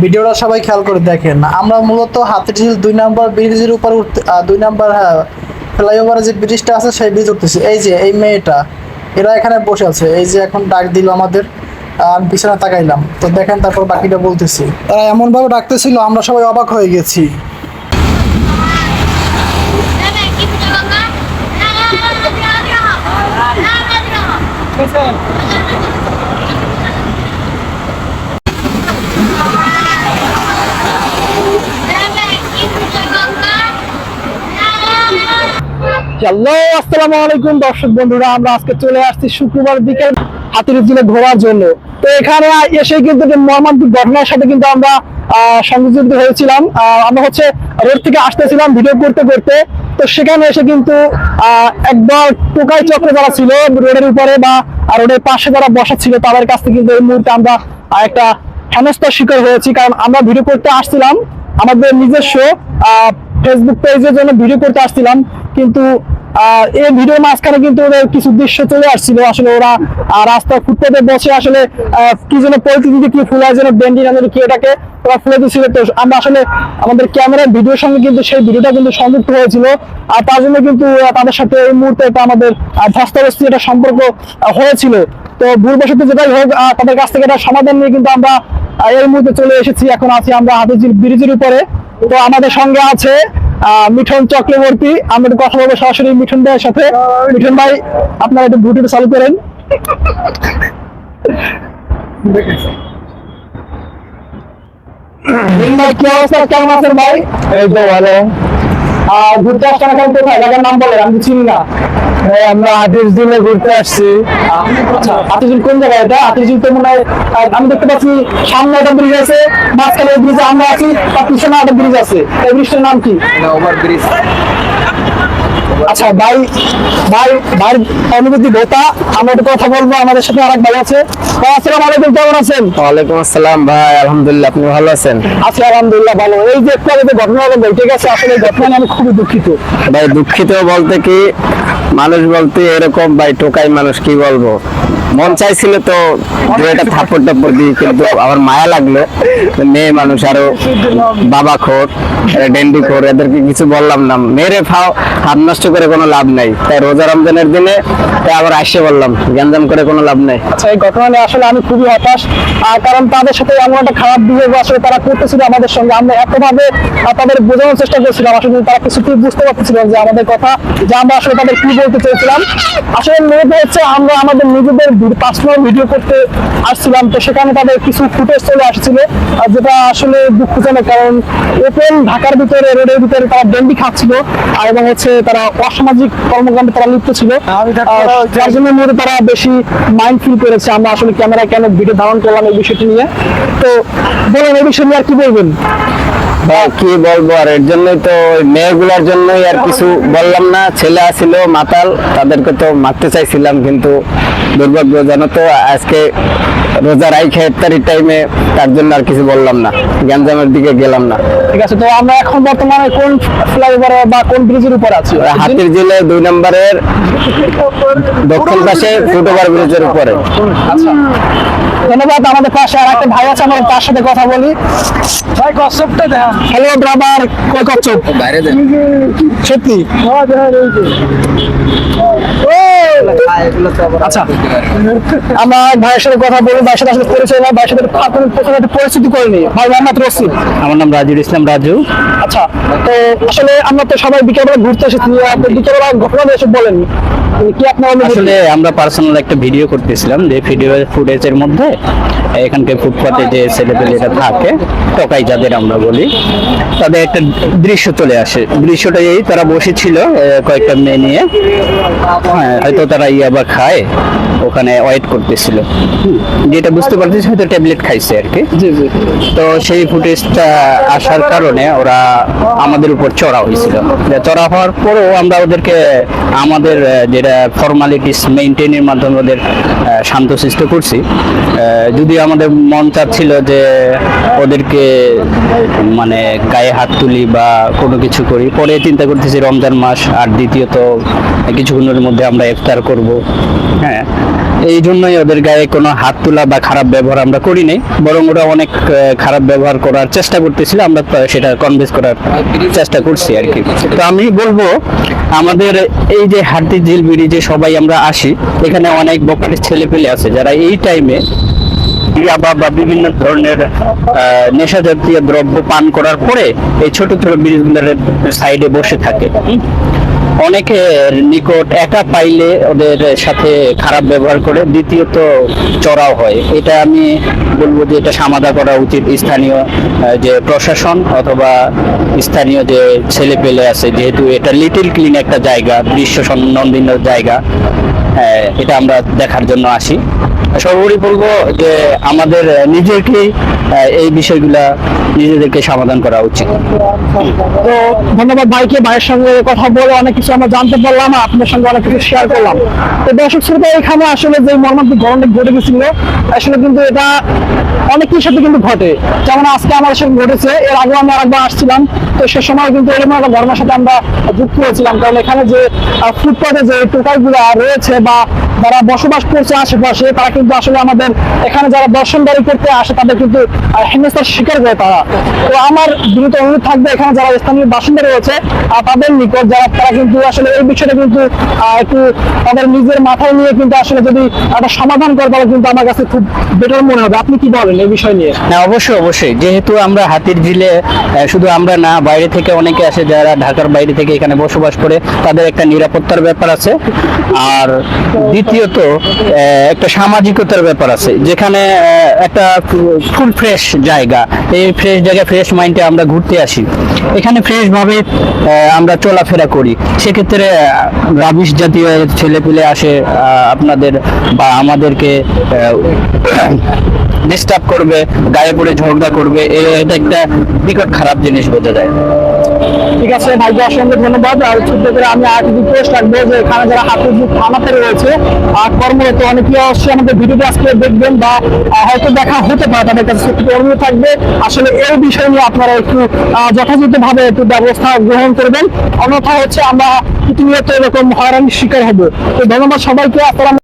ভিডিওটা সবাই খেয়াল করে দেখেন। আমরা মূলত হাতিরঝিল 2 নম্বর ব্রিজের উপর 2 নম্বর ফ্লাইওভারে যে ব্রিজটা আছে সেই ব্রিজ উঠতেছি। এই যে এই মেয়েটা এরা এখানে বসে আছে, এই যে এখন ডাক দিল আমাদের, আমি পিছনে তাকাইলাম তো দেখেন, তারপর বাকিটা বলতেছি। তারা এমনভাবে ডাকতেছিল আমরা সবাই অবাক হয়ে গেছি। হ্যালো, আসসালামু আলাইকুম দর্শক বন্ধুরা, আমরা আজকে চলে আসছি শুক্রবার বিকেল হাতিরঝিলে ঘোরার জন্য। তো এখানে এসে কিন্তু মর্মান্তিক ঘটনার সাথে কিন্তু আমরা সংযুক্ত হয়েছিলাম। আমরা হচ্ছে রোড থেকে আসতেছিলাম ভিডিও করতে করতে, তো সেখানে এসে কিন্তু একদল টোকাই চক্র যারা ছিল রোডের উপরে বা রোডের পাশে যারা বসা ছিল তাদের কাছ থেকে কিন্তু এই মুহূর্তে আমরা একটা হেনস্থার শিকার হয়েছি। কারণ আমরা ভিডিও করতে আসছিলাম আমাদের নিজস্ব ফেসবুক পেজের জন্য ভিডিও করতে আসছিলাম, কিন্তু এই ভিডিওর মাঝখানে কিন্তু ওদের কিছু দৃশ্য চলে আসছিল। আসলে ওরা রাস্তায় ফুটপাতে বসে আসলে কি যেন পরিস্থিতিতে কি ফুলায় যেন বেন্ডি নামের কি ওটাকে ওরা ফুলে দিচ্ছিল। তো আমরা আসলে আমাদের ক্যামেরার ভিডিওর সঙ্গে কিন্তু সেই ভিডিওটা কিন্তু সংযুক্ত হয়েছিল, আর তার জন্য কিন্তু তাদের সাথে এই মুহূর্তে এটা আমাদের ধস্তাধস্তি একটা সম্পর্ক হয়েছিল। তো ভুলবশত যেটাই হোক তাদের কাছ থেকে এটা সমাধান নিয়ে কিন্তু আমরা এই মুহূর্তে চলে এসেছি। এখন আছি আমরা হাতিরঝিল ব্রিজের উপরে। তো আমাদের সঙ্গে আছে মিঠুন চক্রবর্তী। আমরা একটু কথা বলবো সরাসরি মিঠুন ভাইয়ের সাথে। মিঠুন ভাই, আপনারা একটু ভিডিওটা চালু করেন। কি অবস্থা, কেমন আছেন ভাই? এই তো ভালো। ঘুরতে আসছেন এখন কোথায়, জায়গার নাম বলেন, আমি চিনি না। আমরা হাতিরঝিলে ঘুরতে আসছি। আচ্ছা, হাতিরঝিল কোন জায়গায় এটা? হাতিরঝিল তো মনে হয় আমি দেখতে পাচ্ছি সামনে একটা ব্রিজ আছে, মাঝখানে এই ব্রিজে আমরা আছি, তার পিছনে একটা ব্রিজ আছে। এই ব্রিজটার নাম কি? Over bridge. আচ্ছা ভাই, ভাই অনুভূতি ভোতা, আমরা একটু কথা বলবো। আমাদের সাথে আরেক ভাই আছে। ভাই আসসালামু আলাইকুম, কেমন আছেন? ওয়ালাইকুম আসসালাম ভাই, আলহামদুলিল্লাহ, আপনি ভালো আছেন? আছি আলহামদুলিল্লাহ ভালো। এই যে একটু আগে যে ঘটনা হলো ভাই, ঠিক আছে, আসলে এই ঘটনা নিয়ে আমি খুবই দুঃখিত। ভাই দুঃখিত বলতে কি, মানুষ বলতে এরকম ভাই, টোকাই মানুষ, কি বলবো। মন চাইছিল তো একটা থাপ্পড় টাপ্পড় দিই, কিন্তু আমার মায়া লাগলো। মেয়ে মানুষ, আরো বাবা খোর, ডেন্ডি খোর, এদেরকে কিছু বললাম না। মেরে ফাও হাত নষ্ট করে কোনো লাভ নাই, তাই রোজা রমজানের দিনে তাই আবার আসে বললাম, গ্যাঞ্জাম করে কোনো লাভ নাই। আচ্ছা, এই ঘটনা নিয়ে আসলে আমি খুবই হতাশ, কারণ তাদের সাথে এমন একটা খারাপ বিহেভ আসলে তারা করতেছিল আমাদের সঙ্গে। আমরা এতভাবে তাদের বোঝানোর চেষ্টা করছিলাম, আসলে তারা কিছুতেই বুঝতে পারতেছিলাম যে আমাদের কথা, যে আমরা আসলে তাদের কি বলতে চেয়েছিলাম। আসলে মূলত হচ্ছে আমরা আমাদের নিজেদের পার্সোনাল ভিডিও করতে আসছিলাম, তো সেখানে তাদের কিছু ফুটেজ চলে আসছিল, যেটা আসলে দুঃখজনক। কারণ ওপেন ঢাকার ভিতরে, রোডের ভিতরে তারা ডেন্ডি খাচ্ছিল, এবং হচ্ছে তারা অসামাজিক কর্মকাণ্ডে তারা লিপ্ত ছিল, যার জন্য মূলত তারা বেশি মাইন্ড ফিল করেছে। আমরা আসলে ক্যামেরায় কেন ভিডিও ধারণ করলাম এই বিষয়টি নিয়ে। তো বলেন, এই বিষয় নিয়ে আর কি বলবেন? কি বলবো, আর এর জন্যই তো মেয়েগুলোর জন্যই আর কিছু বললাম না। ছেলে আসিল মাতাল, তাদেরকে তো মারতে চাইছিলাম, কিন্তু দুর্ভাগ্যজনক তো আজকে রোজা রাইখা ইফতারির টাইমে, তার জন্য আর কিছু বললাম না, গ্যাঞ্জামের দিকে গেলাম না। ঠিক আছে, তো আমরা এখন বর্তমানে কোন ফ্লাইওভারে বা কোন ব্রিজের উপর আছি? হাতিরঝিলে 2 নম্বরের দক্ষিণ পাশে ফুটওভার ব্রিজের উপরে। আচ্ছা, ধন্যবাদ। আমাদের পাশে আর একটা ভাই আছে, আমরা তার সাথে কথা বলি। ভাই কচ্ছপটা দেখা। হ্যালো ব্রাদার, কই কচ্ছপ? বাইরে দেন। সত্যি? আচ্ছা, আমরা ভাইয়ের সাথে কথা বলি, ভাইয়ের সাথে আসলে পরিচয় না, ভাইয়ের সাথে প্রথমে একটা পরিস্থিতি করে নিই। ভাই মোহাম্মদ রশিদ। আমার নাম রাজুল ইসলাম, রাজু। আচ্ছা, তো আসলে আমরা তো সবাই বিকেলবেলা ঘুরতে এসেছি, বিকেলবেলা ঘটনা এসে বলেন কি আপনার অনুভূতি? আসলে আমরা পার্সোনাল একটা ভিডিও করতেছিলাম, যে ভিডিও ফুটেজের মধ্যে এখানকার ফুটপাতে যে ছেলেপেলেরা থাকে, টোকাই যাদের আমরা বলি, তাদের একটা দৃশ্য চলে আসে। দৃশ্যটা এই, তারা বসেছিল কয়েকটা মেয়ে নিয়ে, হ্যাঁ হয়তো তারা ইয়াবা খায়, ওখানে ওয়েট করতেছিল, যেটা বুঝতে পারতেছি হয়তো ট্যাবলেট খাইছে আর কি। তো সেই ফুটেজটা আসার কারণে ওরা আমাদের উপর চড়া হয়েছিল। চড়া হওয়ার পরও আমরা ওদেরকে আমাদের যেটা ফর্মালিটিস মেইনটেনের মাধ্যমে ওদের শান্তশিষ্ট করছি। যদি আমাদের মন চাচ্ছিল যে ওদেরকে মানে গায়ে হাত তুলি বা কোনো কিছু করি, পরে চিন্তা করতেছি রমজান মাস, আর দ্বিতীয়ত কিছুক্ষণের মধ্যে আমরা ইফতার করব, হ্যাঁ এই জন্যই ওদের গায়ে কোনো হাত তোলা বা খারাপ ব্যবহার আমরা করি নাই, বরং ওরা অনেক খারাপ ব্যবহার করার চেষ্টা করতেছিল, আমরা তো সেটা কনভিন্স করার চেষ্টা করছি আর কি। তো আমি বলবো আমাদের এই যে হাতিঝিল ব্রিজে সবাই আমরা আসি, এখানে অনেক বখাটের ছেলে পেলে আছে যারা এই টাইমে ইয়াবা বা বিভিন্ন ধরনের নেশা জাতীয় দ্রব্য পান করার পরে এই ছোট ছোট ব্রিজগুলোর সাইডে বসে থাকে। অনেকের নিকট একা পাইলে ওদের সাথে খারাপ ব্যবহার করে, দ্বিতীয়ত চড়াও হয়। এটা আমি বলবো যে এটা সমাধা করা উচিত স্থানীয় যে প্রশাসন অথবা স্থানীয় যে ছেলে পেলে আছে, যেহেতু এটা লিটল ক্লিন একটা জায়গা, দৃশ্য সৌন্দর্য জায়গা, এটা আমরা দেখার জন্য আসি। সর্বোপরি বলবো যে আমাদের নিজেকেই এই বিষয়গুলা নিজেদেরকে সমাধান করা উচিত। তো ধন্যবাদ ভাইকে, ভাইয়ের সঙ্গে কথা বলে অনেক কিছু আমরা জানতে পারলাম, আপনার সঙ্গে অনেক কিছু শেয়ার করলাম। তো দর্শক শ্রোতা, এখানে আসলে যে মর্মান্তিক ঘটনা ঘটে গেছিল, আসলে কিন্তু এটা অনেকের সাথে কিন্তু ঘটে, যেমন আজকে আমার সাথে ঘটেছে। এর আগে আমি আরেকবার আসছিলাম, তো সে সময় কিন্তু এরকম একটা ঘটনার সাথে আমরা যুক্ত হয়েছিলাম। কারণ এখানে যে ফুটপাতে যে টোকাইগুলো রয়েছে বা যারা বসবাস করছে আশেপাশে, তারা কিন্তু আসলে আমাদের এখানে যারা দর্শনদারি করতে আসে তাদের কিন্তু হেনস্থার শিকার করে তারা। তো আমার দ্রুত অনুরোধ থাকবে এখানে যারা স্থানীয় বাসিন্দা রয়েছে তাদের নিকট, তারা কিন্তু আসলে এই বিষয়টা কিন্তু একটু তাদের নিজের মাথায় নিয়ে কিন্তু আসলে যদি একটা সমাধান করে, তাহলে কিন্তু আমার কাছে খুব বেটার মনে হবে। আপনি কি বলেন এই বিষয় নিয়ে? হ্যাঁ, অবশ্যই অবশ্যই। যেহেতু আমরা হাতিরঝিলে শুধু আমরা না, বাইরে থেকে অনেকে আসে যারা ঢাকার বাইরে থেকে এখানে বসবাস করে, তাদের একটা নিরাপত্তার ব্যাপার আছে। আর দ্বিতীয়ত একটা সামাজিকতার ব্যাপার আছে, যেখানে একটা ফুল ফ্রেশ জায়গা, এই ফ্রেশ জায়গা ফ্রেশ মাইন্ডে আমরা ঘুরতে আসি, এখানে ফ্রেশ ভাবে আমরা চলাফেরা করি। সেক্ষেত্রে রাবিশ জাতীয় ছেলেপিলে আসে আপনাদের বা আমাদেরকে ডিস্টার্ব করবে, গায়ে পড়ে ঝগড়া করবে, এটা একটা বিকট খারাপ জিনিস বোঝা যায়। ঠিক আছে ভাইকে অসংখ্য ধন্যবাদ। আর ছোট্ট করে আমি আর রিকোয়েস্ট রাখবো যে এখানে যারা হাতিঝিল থানাতে রয়েছে আর কর্মরত, অনেকে অবশ্যই আমাদের ভিডিওটি আজকে দেখবেন বা হয়তো দেখা হতে পারে, তাদের কাছে ছোট্ট অনুরোধ থাকবে আসলে এই বিষয় নিয়ে আপনারা একটু যথাযথভাবে একটু ব্যবস্থা গ্রহণ করবেন, অন্যথা হচ্ছে আমরা প্রতিনিয়ত এরকম হয়রানির শিকার হবো। তো ধন্যবাদ সবাইকে। আসসালামু